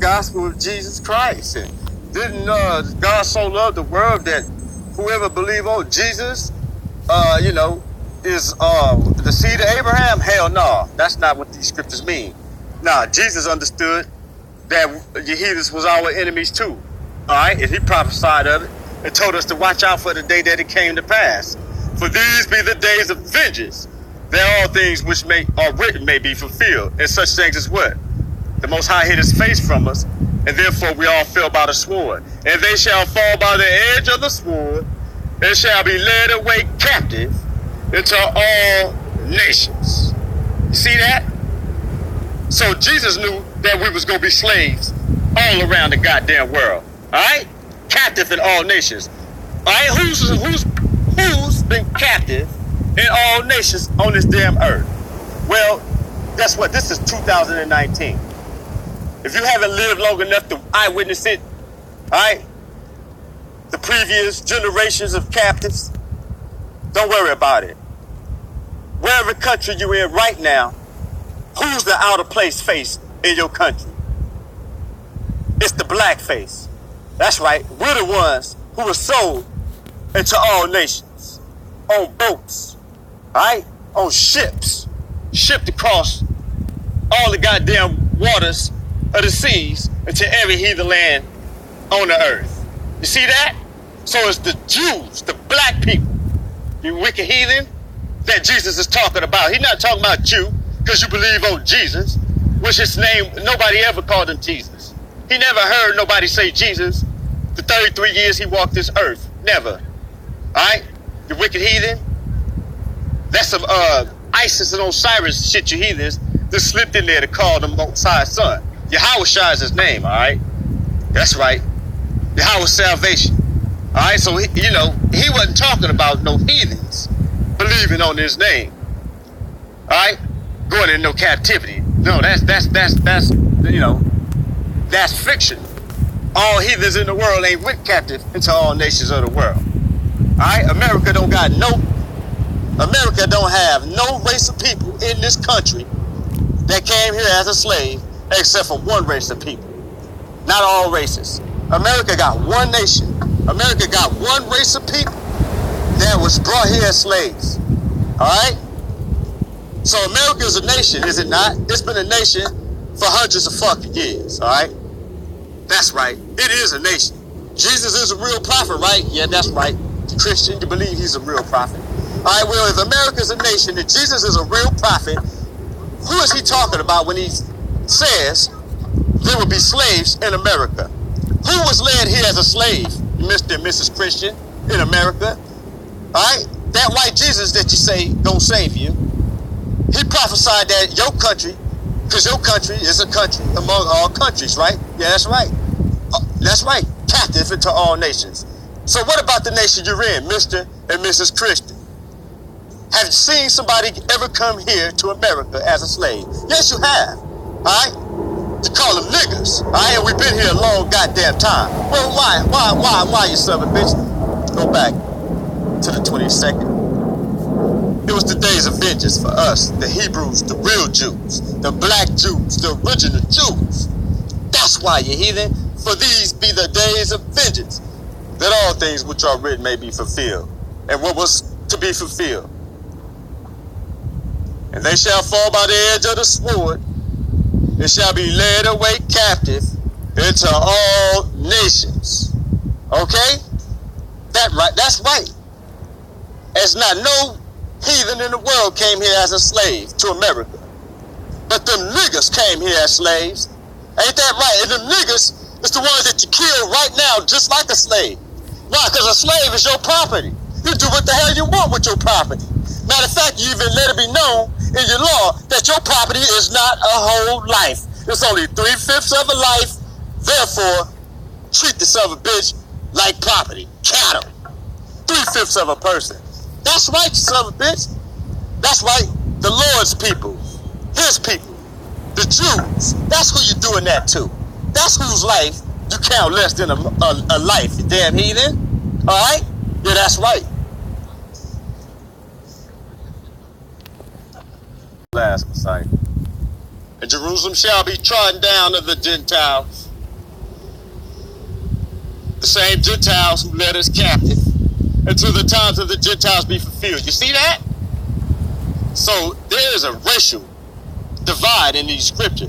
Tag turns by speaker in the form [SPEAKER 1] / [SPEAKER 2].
[SPEAKER 1] gospel of Jesus Christ. And didn't God so love the world that whoever believe on Jesus, is the seed of Abraham? Hell no. That's not what these scriptures mean. Nah, Jesus understood that the heathens was our enemies too. All right? And he prophesied of it and told us to watch out for the day that it came to pass. For these be the days of vengeance, that all things which are written may be fulfilled. And such things as what? The Most High hid his face from us, and therefore we all fell by the sword. And they shall fall by the edge of the sword, and shall be led away captive into all nations. You see that? So Jesus knew that we was going to be slaves all around the goddamn world. All right? Captive in all nations. All right? Who's been captive in all nations on this damn earth? Well, guess what? This is 2019. If you haven't lived long enough to eyewitness it, all right, the previous generations of captives, don't worry about it. Wherever country you're in right now, who's the out of place face in your country? It's the black face. That's right. We're the ones who were sold into all nations on boats, all right, on ships, shipped across all the goddamn waters of the seas into every heathen land on the earth. You see that? So it's the Jews, the black people, you wicked heathen, that Jesus is talking about. He's not talking about you because you believe on Jesus, which his name, nobody ever called him Jesus. He never heard nobody say Jesus the 33 years he walked this earth. Never. All right? You wicked heathen. That's some Isis and Osiris shit, you heathens, that slipped in there to call the Most High's son. Yahweh Shai is his name, all right? That's right. Yahweh's salvation. All right, so, he wasn't talking about no heathens believing on his name. All right? Going in no captivity. No, that's fiction. All heathens in the world ain't went captive into all nations of the world. All right? America don't have no race of people in this country that came here as a slave except for one race of people. Not all races. America got one nation. America got one race of people that was brought here as slaves. All right? So America is a nation, is it not? It's been a nation for hundreds of fucking years. All right? That's right. It is a nation. Jesus is a real prophet, right? Yeah, that's right. Christian, you believe he's a real prophet. All right, well, if America is a nation and Jesus is a real prophet, who is he talking about when he says there will be slaves in America? Who was led here as a slave, Mr. and Mrs. Christian, in America? All right? That white Jesus that you say don't save you, he prophesied that your country, because your country is a country among all countries, right? Yeah, that's right. That's right. Captive into all nations. So what about the nation you're in, Mr. and Mrs. Christian? Have you seen somebody ever come here to America as a slave? Yes, you have. All right? You call them niggas. All right? And we've been here a long goddamn time. Well, why, you son of a bitch? Go back to the 22nd. It was the days of vengeance for us, the Hebrews, the real Jews, the black Jews, the original Jews. That's why, you heathen. For these be the days of vengeance, that all things which are written may be fulfilled. And what was to be fulfilled? And they shall fall by the edge of the sword, and shall be led away captive into all nations. Okay? That's right. It's not no heathen in the world came here as a slave to America. But them niggas came here as slaves. Ain't that right? And them niggas is the ones that you kill right now just like a slave. Why? Because a slave is your property. You do what the hell you want with your property. Matter of fact, you even let it be known in your law that your property is not a whole life. It's only 3/5 of a life. Therefore, treat the son of a bitch like property, cattle. 3/5 of a person. That's right, you son of a bitch. That's right, the Lord's people, his people, the Jews. That's who you're doing that to. That's whose life you count less than a life, you damn heathen. All right? Yeah, that's right. Last Messiah. And Jerusalem shall be trodden down of the Gentiles, the same Gentiles who led us captive, until the times of the Gentiles be fulfilled. You see that? So there is a racial divide in these scriptures.